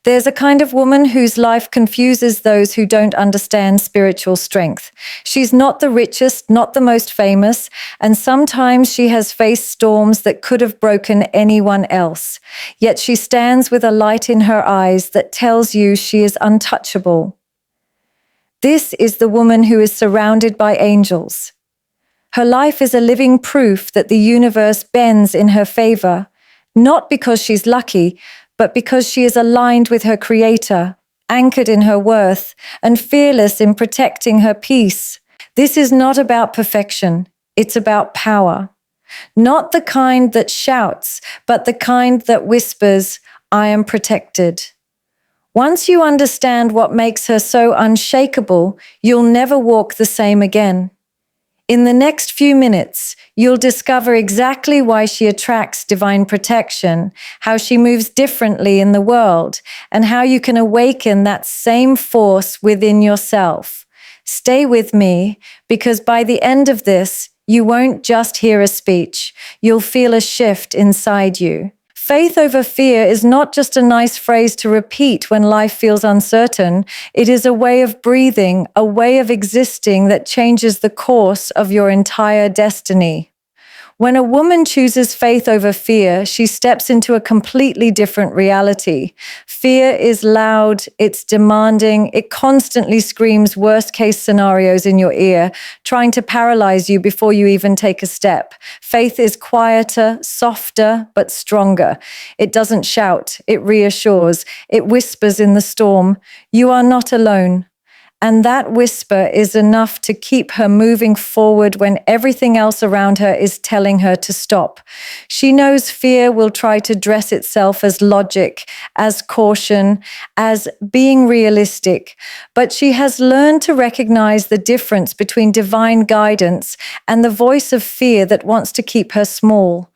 There's a kind of woman whose life confuses those who don't understand spiritual strength. She's not the richest, not the most famous, and sometimes she has faced storms that could have broken anyone else. Yet she stands with a light in her eyes that tells you she is untouchable. This is the woman who is surrounded by angels. Her life is a living proof that the universe bends in her favor, not because she's lucky, but because she is aligned with her Creator, anchored in her worth, and fearless in protecting her peace. This is not about perfection, it's about power. Not the kind that shouts, but the kind that whispers, "I am protected." Once you understand what makes her so unshakable, you'll never walk the same again. In the next few minutes, you'll discover exactly why she attracts divine protection, how she moves differently in the world, and how you can awaken that same force within yourself. Stay with me, because by the end of this, you won't just hear a speech, you'll feel a shift inside you. Faith over fear is not just a nice phrase to repeat when life feels uncertain. It is a way of breathing, a way of existing that changes the course of your entire destiny. When a woman chooses faith over fear, she steps into a completely different reality. Fear is loud, it's demanding, it constantly screams worst-case scenarios in your ear, trying to paralyze you before you even take a step. Faith is quieter, softer, but stronger. It doesn't shout, it reassures, it whispers in the storm, "You are not alone." And that whisper is enough to keep her moving forward when everything else around her is telling her to stop. She knows fear will try to dress itself as logic, as caution, as being realistic, but she has learned to recognize the difference between divine guidance and the voice of fear that wants to keep her small.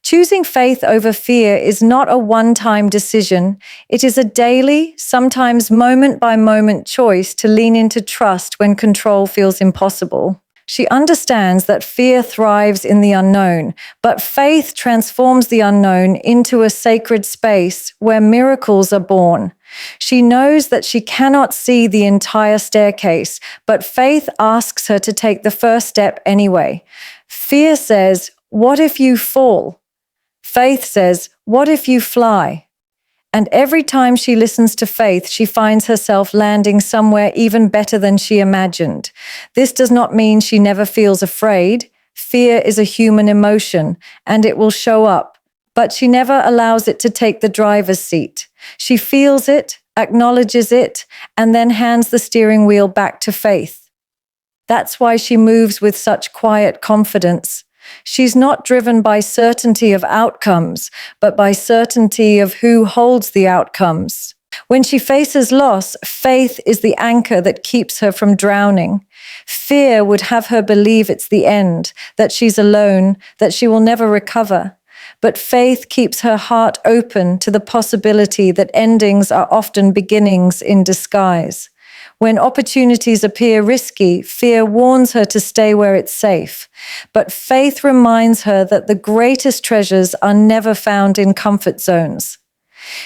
Choosing faith over fear is not a one-time decision. It is a daily, sometimes moment-by-moment choice to lean into trust when control feels impossible. She understands that fear thrives in the unknown, but faith transforms the unknown into a sacred space where miracles are born. She knows that she cannot see the entire staircase, but faith asks her to take the first step anyway. Fear says, "What if you fall?" Faith says, "What if you fly?" And every time she listens to faith, she finds herself landing somewhere even better than she imagined. This does not mean she never feels afraid. Fear is a human emotion, and it will show up. But she never allows it to take the driver's seat. She feels it, acknowledges it, and then hands the steering wheel back to faith. That's why she moves with such quiet confidence. She's not driven by certainty of outcomes, but by certainty of who holds the outcomes. When she faces loss, faith is the anchor that keeps her from drowning. Fear would have her believe it's the end, that she's alone, that she will never recover. But faith keeps her heart open to the possibility that endings are often beginnings in disguise. When opportunities appear risky, fear warns her to stay where it's safe. But faith reminds her that the greatest treasures are never found in comfort zones.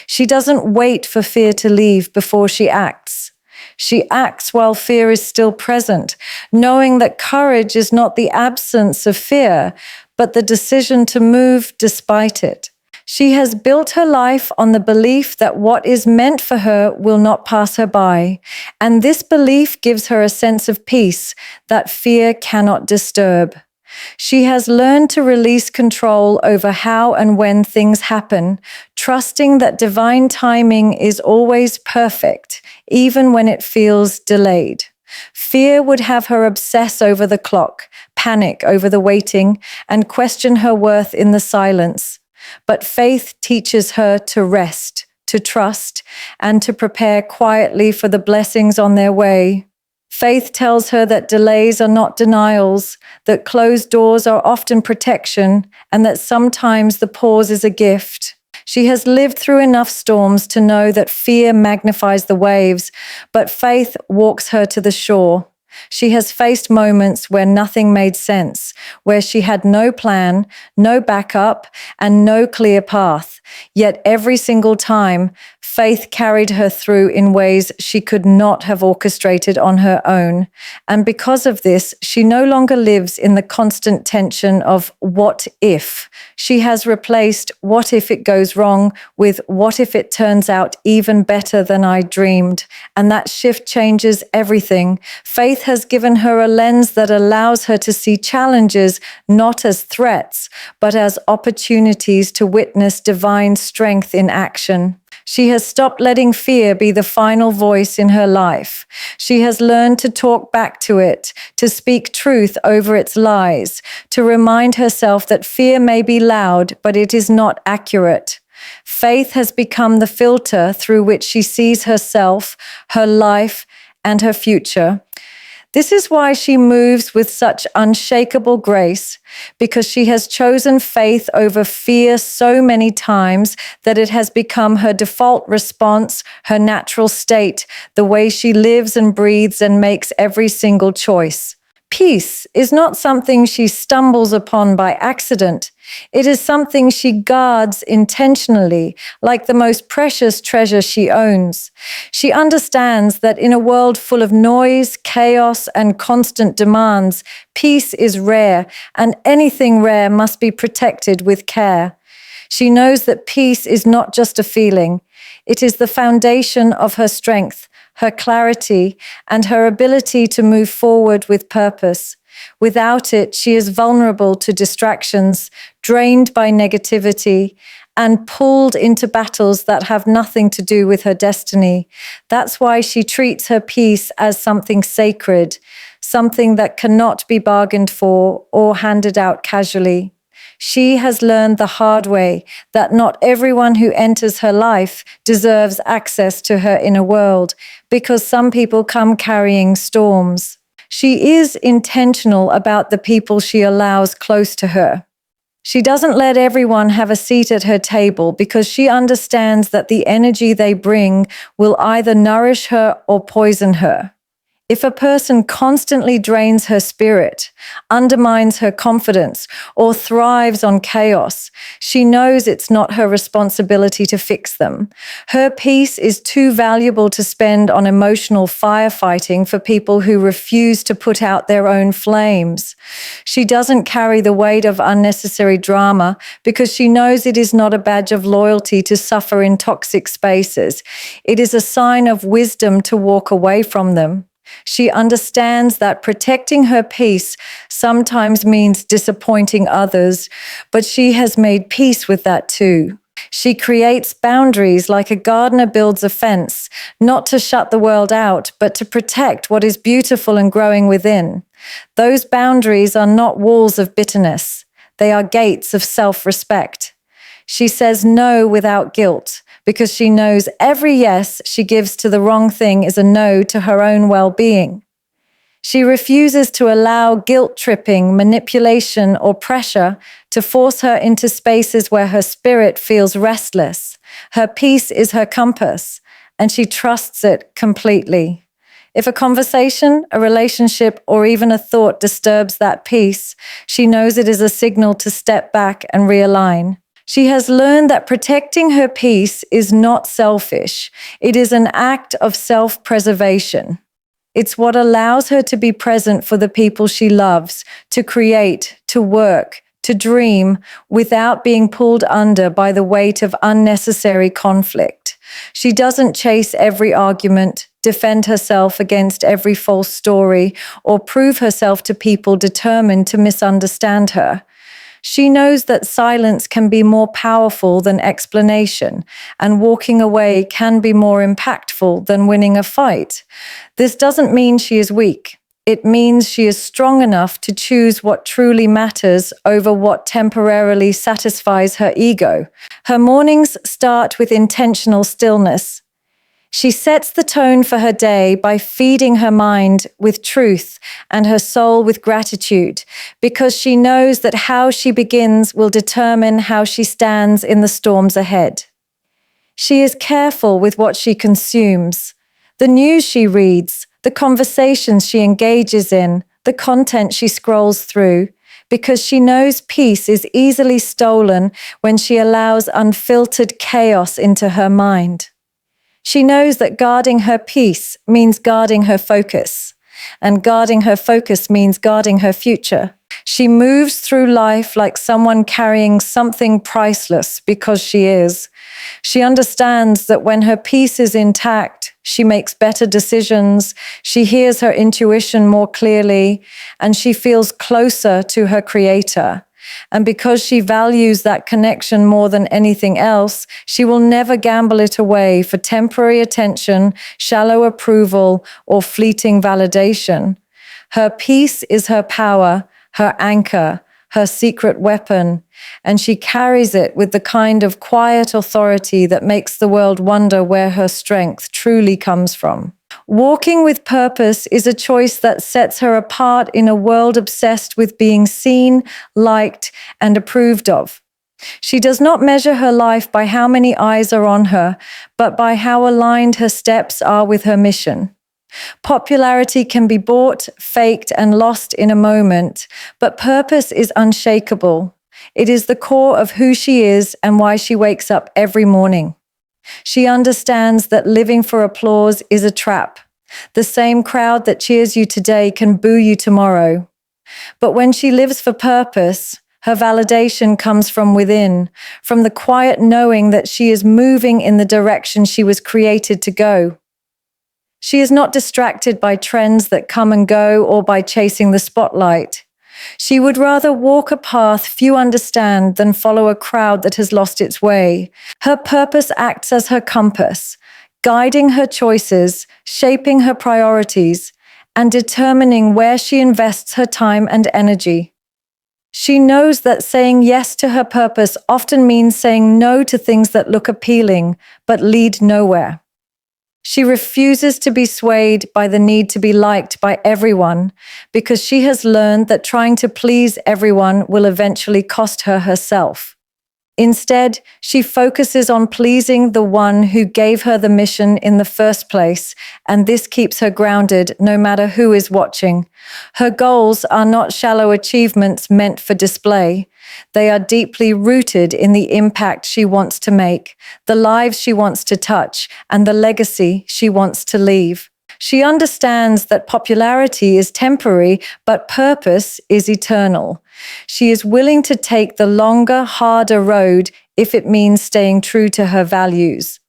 She doesn't wait for fear to leave before she acts. She acts while fear is still present, knowing that courage is not the absence of fear, but the decision to move despite it. She has built her life on the belief that what is meant for her will not pass her by, and this belief gives her a sense of peace that fear cannot disturb. She has learned to release control over how and when things happen, trusting that divine timing is always perfect, even when it feels delayed. Fear would have her obsess over the clock, panic over the waiting, and question her worth in the silence. But faith teaches her to rest, to trust, and to prepare quietly for the blessings on their way. Faith tells her that delays are not denials, that closed doors are often protection, and that sometimes the pause is a gift. She has lived through enough storms to know that fear magnifies the waves, but faith walks her to the shore. She has faced moments where nothing made sense, where she had no plan, no backup, and no clear path. Yet every single time, Faith carried her through in ways she could not have orchestrated on her own. And because of this, she no longer lives in the constant tension of what if. She has replaced what if it goes wrong with what if it turns out even better than I dreamed. And that shift changes everything. Faith has given her a lens that allows her to see challenges not as threats, but as opportunities to witness divine strength in action. She has stopped letting fear be the final voice in her life. She has learned to talk back to it, to speak truth over its lies, to remind herself that fear may be loud, but it is not accurate. Faith has become the filter through which she sees herself, her life, and her future. This is why she moves with such unshakable grace, because she has chosen faith over fear so many times that it has become her default response, her natural state, the way she lives and breathes and makes every single choice. Peace is not something she stumbles upon by accident. It is something she guards intentionally, like the most precious treasure she owns. She understands that in a world full of noise, chaos, and constant demands, peace is rare, and anything rare must be protected with care. She knows that peace is not just a feeling. It is the foundation of her strength, her clarity, and her ability to move forward with purpose. Without it, she is vulnerable to distractions, drained by negativity, and pulled into battles that have nothing to do with her destiny. That's why she treats her peace as something sacred, something that cannot be bargained for or handed out casually. She has learned the hard way that not everyone who enters her life deserves access to her inner world, because some people come carrying storms. She is intentional about the people she allows close to her. She doesn't let everyone have a seat at her table because she understands that the energy they bring will either nourish her or poison her. If a person constantly drains her spirit, undermines her confidence, or thrives on chaos, she knows it's not her responsibility to fix them. Her peace is too valuable to spend on emotional firefighting for people who refuse to put out their own flames. She doesn't carry the weight of unnecessary drama because she knows it is not a badge of loyalty to suffer in toxic spaces. It is a sign of wisdom to walk away from them. She understands that protecting her peace sometimes means disappointing others, but she has made peace with that too. She creates boundaries like a gardener builds a fence, not to shut the world out, but to protect what is beautiful and growing within. Those boundaries are not walls of bitterness. They are gates of self-respect. She says no without guilt, because she knows every yes she gives to the wrong thing is a no to her own well-being. She refuses to allow guilt-tripping, manipulation, or pressure to force her into spaces where her spirit feels restless. Her peace is her compass, and she trusts it completely. If a conversation, a relationship, or even a thought disturbs that peace, she knows it is a signal to step back and realign. She has learned that protecting her peace is not selfish. It is an act of self-preservation. It's what allows her to be present for the people she loves, to create, to work, to dream, without being pulled under by the weight of unnecessary conflict. She doesn't chase every argument, defend herself against every false story, or prove herself to people determined to misunderstand her. She knows that silence can be more powerful than explanation, and walking away can be more impactful than winning a fight. This doesn't mean she is weak. It means she is strong enough to choose what truly matters over what temporarily satisfies her ego. Her mornings start with intentional stillness. She sets the tone for her day by feeding her mind with truth and her soul with gratitude, because she knows that how she begins will determine how she stands in the storms ahead. She is careful with what she consumes, the news she reads, the conversations she engages in, the content she scrolls through, because she knows peace is easily stolen when she allows unfiltered chaos into her mind. She knows that guarding her peace means guarding her focus, and guarding her focus means guarding her future. She moves through life like someone carrying something priceless because she is. She understands that when her peace is intact, she makes better decisions, she hears her intuition more clearly, and she feels closer to her creator. And because she values that connection more than anything else, she will never gamble it away for temporary attention, shallow approval, or fleeting validation. Her peace is her power, her anchor, her secret weapon, and she carries it with the kind of quiet authority that makes the world wonder where her strength truly comes from. Walking with purpose is a choice that sets her apart in a world obsessed with being seen, liked, and approved of. She does not measure her life by how many eyes are on her, but by how aligned her steps are with her mission. Popularity can be bought, faked, and lost in a moment, but purpose is unshakable. It is the core of who she is and why she wakes up every morning. She understands that living for applause is a trap. The same crowd that cheers you today can boo you tomorrow. But when she lives for purpose, her validation comes from within, from the quiet knowing that she is moving in the direction she was created to go. She is not distracted by trends that come and go or by chasing the spotlight. She would rather walk a path few understand than follow a crowd that has lost its way. Her purpose acts as her compass, guiding her choices, shaping her priorities, and determining where she invests her time and energy. She knows that saying yes to her purpose often means saying no to things that look appealing but lead nowhere. She refuses to be swayed by the need to be liked by everyone because she has learned that trying to please everyone will eventually cost her herself. Instead, she focuses on pleasing the one who gave her the mission in the first place, and this keeps her grounded no matter who is watching. Her goals are not shallow achievements meant for display. They are deeply rooted in the impact she wants to make, the lives she wants to touch, and the legacy she wants to leave. She understands that popularity is temporary, but purpose is eternal. She is willing to take the longer, harder road if it means staying true to her values.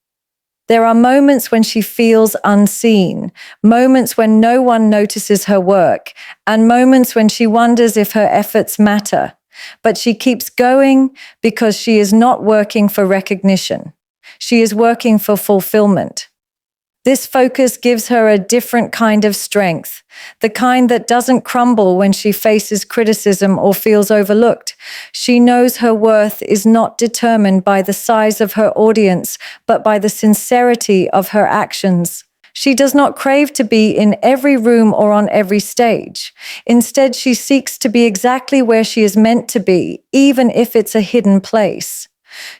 There are moments when she feels unseen, moments when no one notices her work, and moments when she wonders if her efforts matter. But she keeps going because she is not working for recognition. She is working for fulfillment. This focus gives her a different kind of strength, the kind that doesn't crumble when she faces criticism or feels overlooked. She knows her worth is not determined by the size of her audience, but by the sincerity of her actions. She does not crave to be in every room or on every stage. Instead, she seeks to be exactly where she is meant to be, even if it's a hidden place.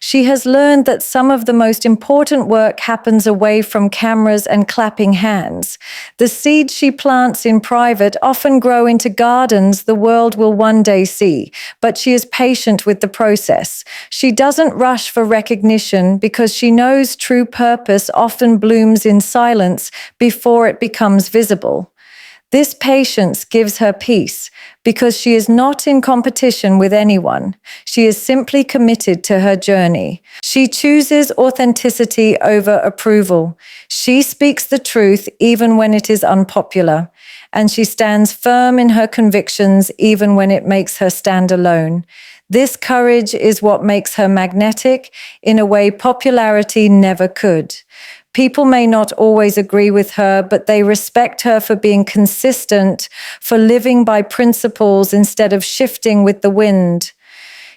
She has learned that some of the most important work happens away from cameras and clapping hands. The seeds she plants in private often grow into gardens the world will one day see, but she is patient with the process. She doesn't rush for recognition because she knows true purpose often blooms in silence before it becomes visible. This patience gives her peace because she is not in competition with anyone. She is simply committed to her journey. She chooses authenticity over approval. She speaks the truth even when it is unpopular. And she stands firm in her convictions even when it makes her stand alone. This courage is what makes her magnetic in a way popularity never could. People may not always agree with her, but they respect her for being consistent, for living by principles instead of shifting with the wind.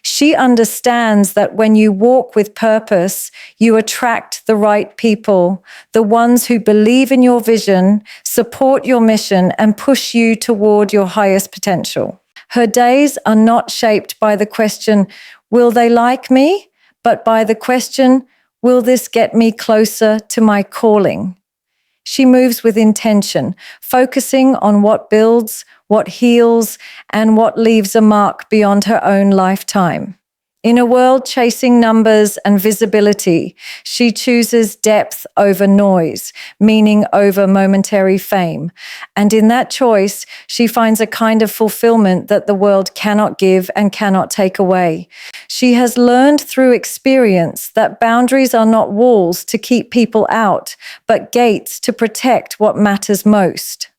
She understands that when you walk with purpose, you attract the right people, the ones who believe in your vision, support your mission, and push you toward your highest potential. Her days are not shaped by the question, will they like me? But by the question, will this get me closer to my calling? She moves with intention, focusing on what builds, what heals, and what leaves a mark beyond her own lifetime. In a world chasing numbers and visibility, she chooses depth over noise, meaning over momentary fame. And in that choice, she finds a kind of fulfillment that the world cannot give and cannot take away. She has learned through experience that boundaries are not walls to keep people out, but gates to protect what matters most.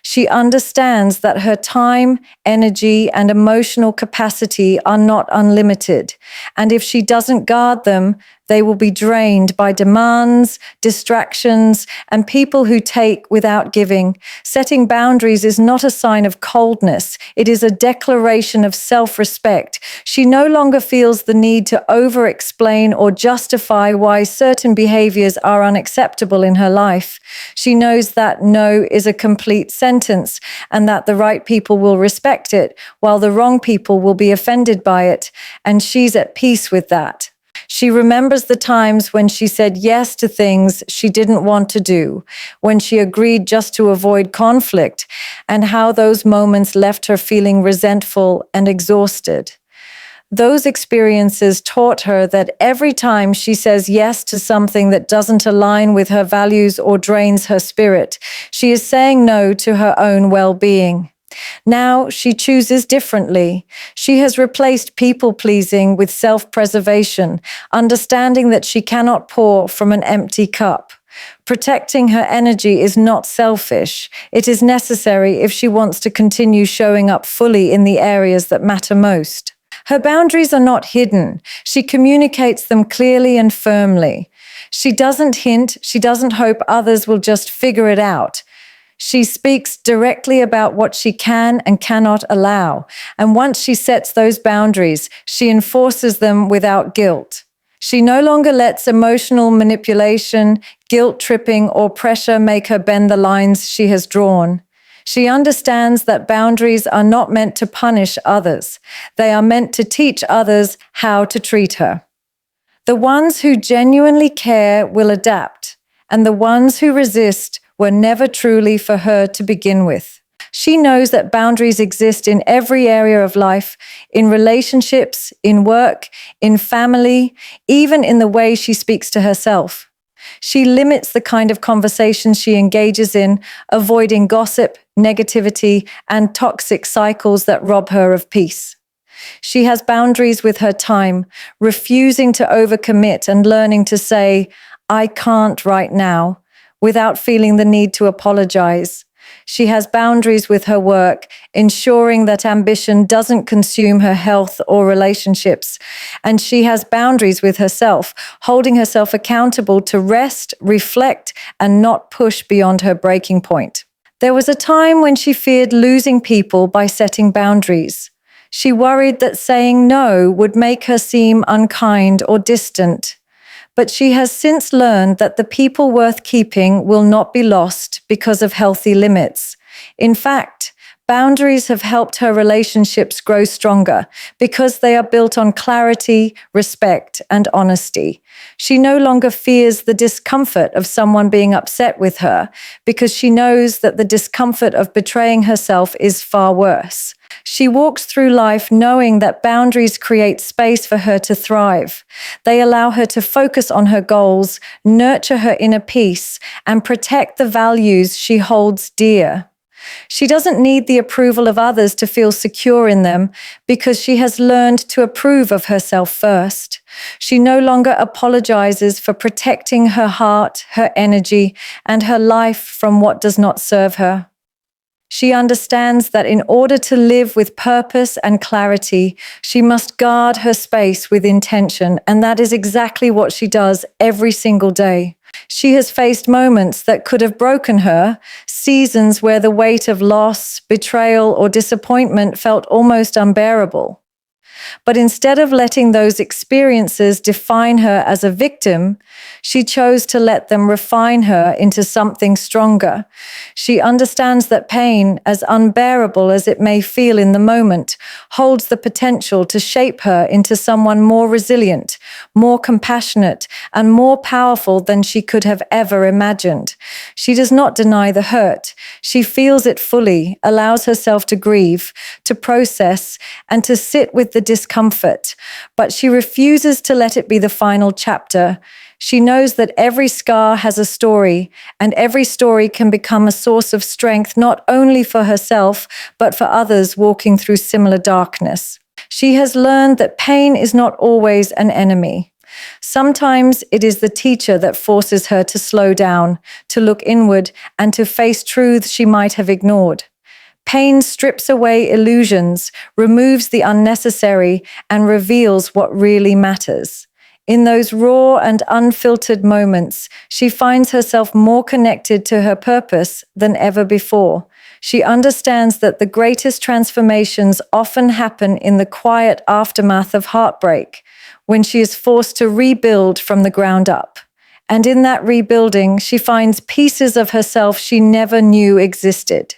She understands that her time, energy, and emotional capacity are not unlimited, and if she doesn't guard them, they will be drained by demands, distractions, and people who take without giving. Setting boundaries is not a sign of coldness. It is a declaration of self-respect. She no longer feels the need to over-explain or justify why certain behaviors are unacceptable in her life. She knows that no is a complete sentence and that the right people will respect it, while the wrong people will be offended by it, and she's at peace with that. She remembers the times when she said yes to things she didn't want to do, when she agreed just to avoid conflict, and how those moments left her feeling resentful and exhausted. Those experiences taught her that every time she says yes to something that doesn't align with her values or drains her spirit, she is saying no to her own well-being. Now she chooses differently. She has replaced people-pleasing with self-preservation, understanding that she cannot pour from an empty cup. Protecting her energy is not selfish. It is necessary if she wants to continue showing up fully in the areas that matter most. Her boundaries are not hidden. She communicates them clearly and firmly. She doesn't hint. She doesn't hope others will just figure it out. She speaks directly about what she can and cannot allow, and once she sets those boundaries, she enforces them without guilt. She no longer lets emotional manipulation, guilt-tripping, or pressure make her bend the lines she has drawn. She understands that boundaries are not meant to punish others. They are meant to teach others how to treat her. The ones who genuinely care will adapt, and the ones who resist were never truly for her to begin with. She knows that boundaries exist in every area of life, in relationships, in work, in family, even in the way she speaks to herself. She limits the kind of conversations she engages in, avoiding gossip, negativity, and toxic cycles that rob her of peace. She has boundaries with her time, refusing to overcommit and learning to say, "I can't right now," without feeling the need to apologize. She has boundaries with her work, ensuring that ambition doesn't consume her health or relationships. And she has boundaries with herself, holding herself accountable to rest, reflect, and not push beyond her breaking point. There was a time when she feared losing people by setting boundaries. She worried that saying no would make her seem unkind or distant. But she has since learned that the people worth keeping will not be lost because of healthy limits. In fact, boundaries have helped her relationships grow stronger because they are built on clarity, respect, and honesty. She no longer fears the discomfort of someone being upset with her because she knows that the discomfort of betraying herself is far worse. She walks through life knowing that boundaries create space for her to thrive. They allow her to focus on her goals, nurture her inner peace, and protect the values she holds dear. She doesn't need the approval of others to feel secure in them because she has learned to approve of herself first. She no longer apologizes for protecting her heart, her energy, and her life from what does not serve her. She understands that in order to live with purpose and clarity, she must guard her space with intention, and that is exactly what she does every single day. She has faced moments that could have broken her, seasons where the weight of loss, betrayal, or disappointment felt almost unbearable. But instead of letting those experiences define her as a victim, she chose to let them refine her into something stronger. She understands that pain, as unbearable as it may feel in the moment, holds the potential to shape her into someone more resilient, more compassionate, and more powerful than she could have ever imagined. She does not deny the hurt. She feels it fully, allows herself to grieve, to process, and to sit with the discomfort. But she refuses to let it be the final chapter. She knows that every scar has a story, and every story can become a source of strength not only for herself, but for others walking through similar darkness. She has learned that pain is not always an enemy. Sometimes it is the teacher that forces her to slow down, to look inward, and to face truths she might have ignored. Pain strips away illusions, removes the unnecessary, and reveals what really matters. In those raw and unfiltered moments, she finds herself more connected to her purpose than ever before. She understands that the greatest transformations often happen in the quiet aftermath of heartbreak, when she is forced to rebuild from the ground up. And in that rebuilding, she finds pieces of herself she never knew existed.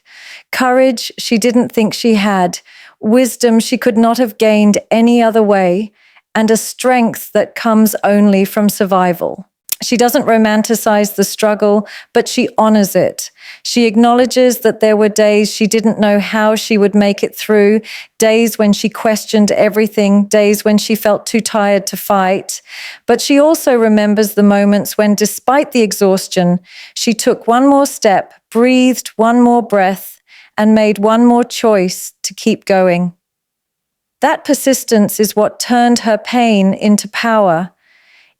Courage she didn't think she had, wisdom she could not have gained any other way, and a strength that comes only from survival. She doesn't romanticize the struggle, but she honors it. She acknowledges that there were days she didn't know how she would make it through, days when she questioned everything, days when she felt too tired to fight. But she also remembers the moments when, despite the exhaustion, she took one more step, breathed one more breath, and made one more choice to keep going. That persistence is what turned her pain into power.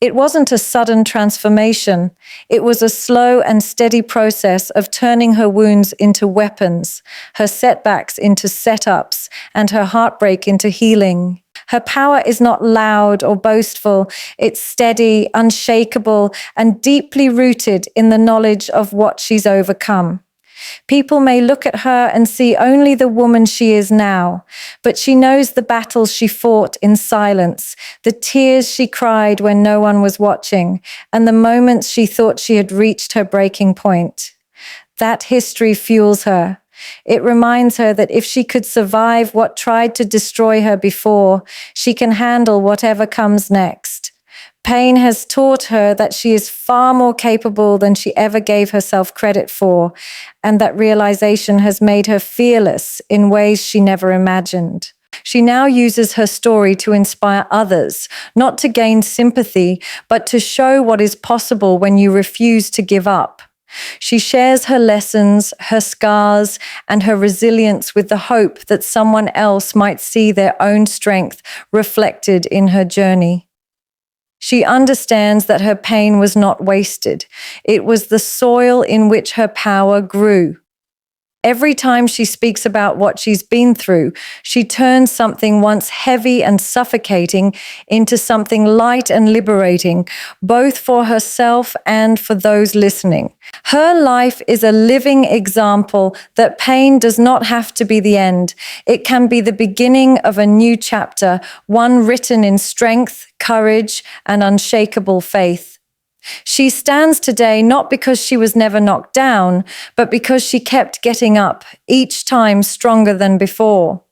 It wasn't a sudden transformation. It was a slow and steady process of turning her wounds into weapons, her setbacks into setups, and her heartbreak into healing. Her power is not loud or boastful. It's steady, unshakable, and deeply rooted in the knowledge of what she's overcome. People may look at her and see only the woman she is now, but she knows the battles she fought in silence, the tears she cried when no one was watching, and the moments she thought she had reached her breaking point. That history fuels her. It reminds her that if she could survive what tried to destroy her before, she can handle whatever comes next. Pain has taught her that she is far more capable than she ever gave herself credit for, and that realization has made her fearless in ways she never imagined. She now uses her story to inspire others, not to gain sympathy, but to show what is possible when you refuse to give up. She shares her lessons, her scars, and her resilience with the hope that someone else might see their own strength reflected in her journey. She understands that her pain was not wasted. It was the soil in which her power grew. Every time she speaks about what she's been through, she turns something once heavy and suffocating into something light and liberating, both for herself and for those listening. Her life is a living example that pain does not have to be the end. It can be the beginning of a new chapter, one written in strength, courage, and unshakable faith. She stands today not because she was never knocked down, but because she kept getting up, each time stronger than before.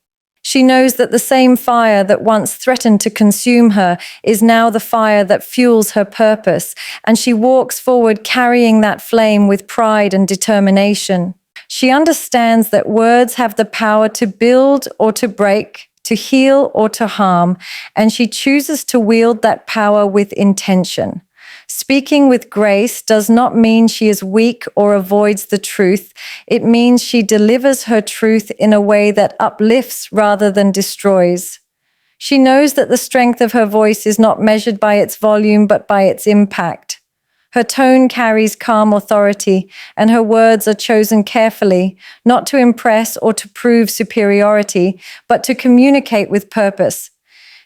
She knows that the same fire that once threatened to consume her is now the fire that fuels her purpose, and she walks forward carrying that flame with pride and determination. She understands that words have the power to build or to break, to heal or to harm, and she chooses to wield that power with intention. Speaking with grace does not mean she is weak or avoids the truth. It means she delivers her truth in a way that uplifts rather than destroys. She knows that the strength of her voice is not measured by its volume, but by its impact. Her tone carries calm authority, and her words are chosen carefully, not to impress or to prove superiority, but to communicate with purpose.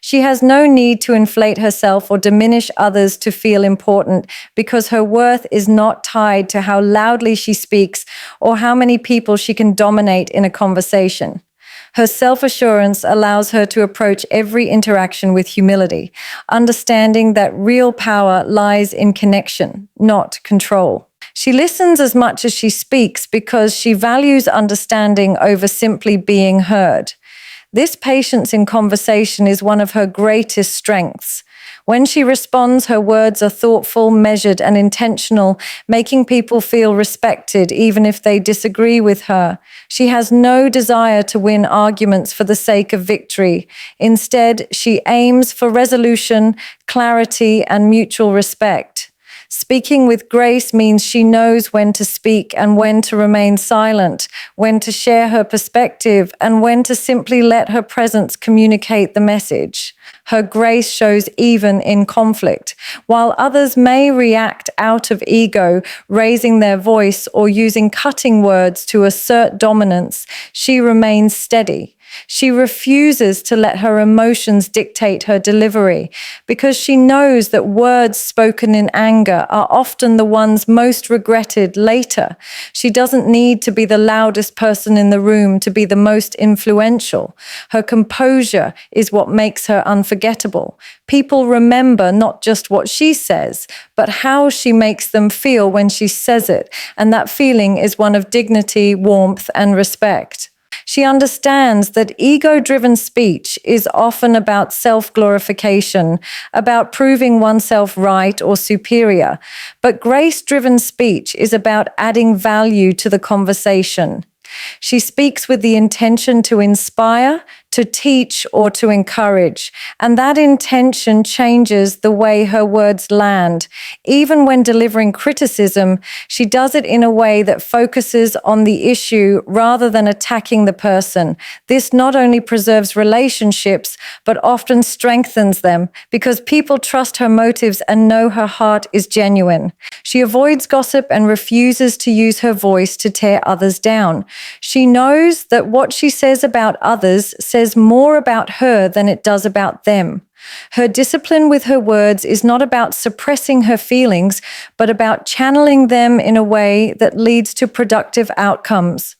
She has no need to inflate herself or diminish others to feel important, because her worth is not tied to how loudly she speaks or how many people she can dominate in a conversation. Her self-assurance allows her to approach every interaction with humility, understanding that real power lies in connection, not control. She listens as much as she speaks because she values understanding over simply being heard. This patience in conversation is one of her greatest strengths. When she responds, her words are thoughtful, measured, and intentional, making people feel respected even if they disagree with her. She has no desire to win arguments for the sake of victory. Instead, she aims for resolution, clarity, and mutual respect. Speaking with grace means she knows when to speak and when to remain silent, when to share her perspective, and when to simply let her presence communicate the message. Her grace shows even in conflict. While others may react out of ego, raising their voice or using cutting words to assert dominance, she remains steady. She refuses to let her emotions dictate her delivery because she knows that words spoken in anger are often the ones most regretted later. She doesn't need to be the loudest person in the room to be the most influential. Her composure is what makes her unforgettable. People remember not just what she says, but how she makes them feel when she says it, and that feeling is one of dignity, warmth, and respect. She understands that ego-driven speech is often about self-glorification, about proving oneself right or superior. But grace-driven speech is about adding value to the conversation. She speaks with the intention to inspire, to teach, or to encourage, and that intention changes the way her words land. Even when delivering criticism, she does it in a way that focuses on the issue rather than attacking the person. This not only preserves relationships, but often strengthens them because people trust her motives and know her heart is genuine. She avoids gossip and refuses to use her voice to tear others down. She knows that what she says about others says more about her than it does about them. Her discipline with her words is not about suppressing her feelings, but about channeling them in a way that leads to productive outcomes.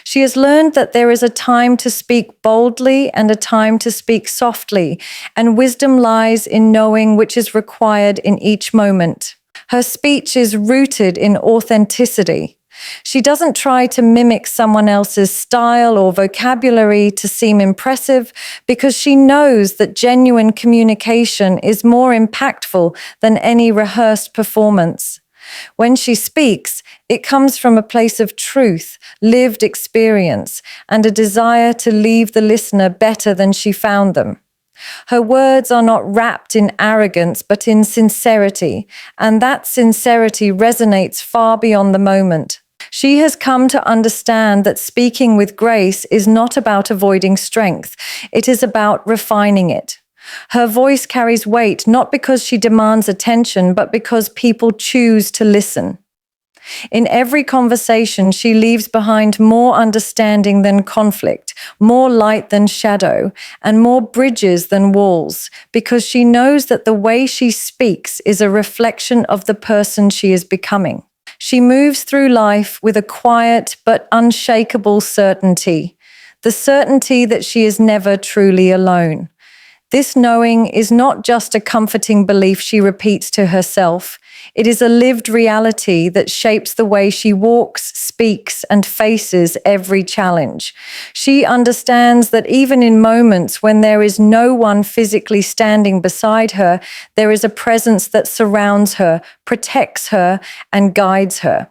She has learned that there is a time to speak boldly and a time to speak softly, and wisdom lies in knowing which is required in each moment. Her speech is rooted in authenticity. She doesn't try to mimic someone else's style or vocabulary to seem impressive because she knows that genuine communication is more impactful than any rehearsed performance. When she speaks, it comes from a place of truth, lived experience, and a desire to leave the listener better than she found them. Her words are not wrapped in arrogance, but in sincerity, and that sincerity resonates far beyond the moment. She has come to understand that speaking with grace is not about avoiding strength. It is about refining it. Her voice carries weight not because she demands attention, but because people choose to listen. In every conversation, she leaves behind more understanding than conflict, more light than shadow, and more bridges than walls, because she knows that the way she speaks is a reflection of the person she is becoming. She moves through life with a quiet but unshakable certainty, the certainty that she is never truly alone. This knowing is not just a comforting belief she repeats to herself. It is a lived reality that shapes the way she walks, speaks, and faces every challenge. She understands that even in moments when there is no one physically standing beside her, there is a presence that surrounds her, protects her, and guides her.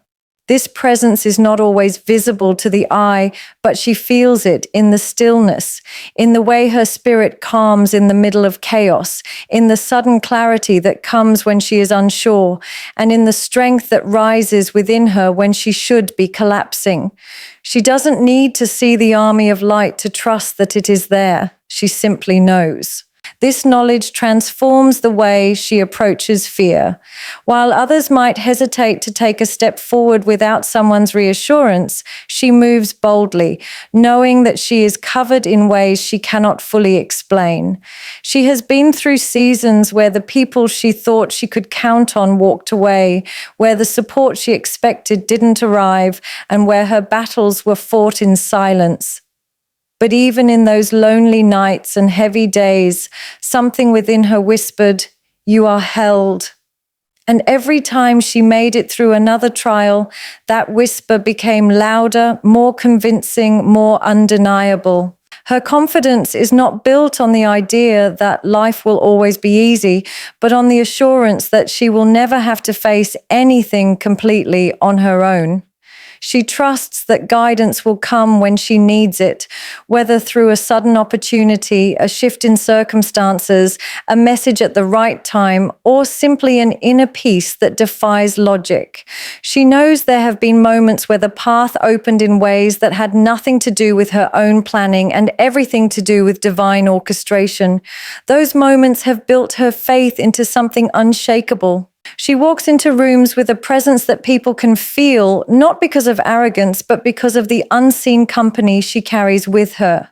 This presence is not always visible to the eye, but she feels it in the stillness, in the way her spirit calms in the middle of chaos, in the sudden clarity that comes when she is unsure, and in the strength that rises within her when she should be collapsing. She doesn't need to see the army of light to trust that it is there. She simply knows. This knowledge transforms the way she approaches fear. While others might hesitate to take a step forward without someone's reassurance, she moves boldly, knowing that she is covered in ways she cannot fully explain. She has been through seasons where the people she thought she could count on walked away, where the support she expected didn't arrive, and where her battles were fought in silence. But even in those lonely nights and heavy days, something within her whispered, "You are held." And every time she made it through another trial, that whisper became louder, more convincing, more undeniable. Her confidence is not built on the idea that life will always be easy, but on the assurance that she will never have to face anything completely on her own. She trusts that guidance will come when she needs it, whether through a sudden opportunity, a shift in circumstances, a message at the right time, or simply an inner peace that defies logic. She knows there have been moments where the path opened in ways that had nothing to do with her own planning and everything to do with divine orchestration. Those moments have built her faith into something unshakable. She walks into rooms with a presence that people can feel, not because of arrogance, but because of the unseen company she carries with her.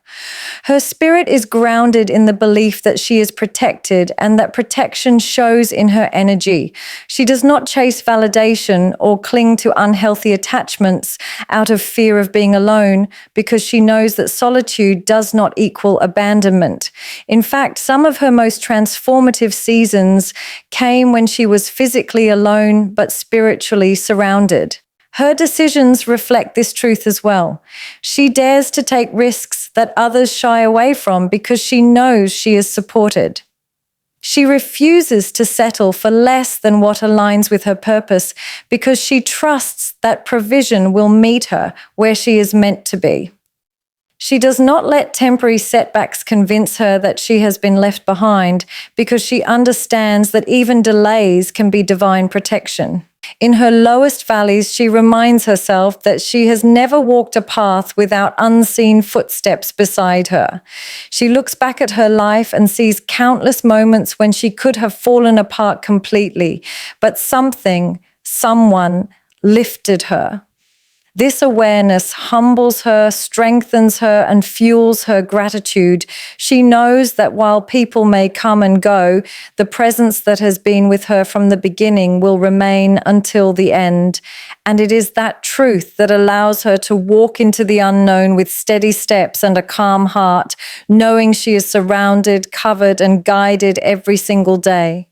Her spirit is grounded in the belief that she is protected and that protection shows in her energy. She does not chase validation or cling to unhealthy attachments out of fear of being alone, because she knows that solitude does not equal abandonment. In fact, some of her most transformative seasons came when she was physically alone but spiritually surrounded. Her decisions reflect this truth as well. She dares to take risks that others shy away from because she knows she is supported. She refuses to settle for less than what aligns with her purpose because she trusts that provision will meet her where she is meant to be. She does not let temporary setbacks convince her that she has been left behind, because she understands that even delays can be divine protection. In her lowest valleys, she reminds herself that she has never walked a path without unseen footsteps beside her. She looks back at her life and sees countless moments when she could have fallen apart completely, but someone lifted her. This awareness humbles her, strengthens her, and fuels her gratitude. She knows that while people may come and go, the presence that has been with her from the beginning will remain until the end. And it is that truth that allows her to walk into the unknown with steady steps and a calm heart, knowing she is surrounded, covered, and guided every single day.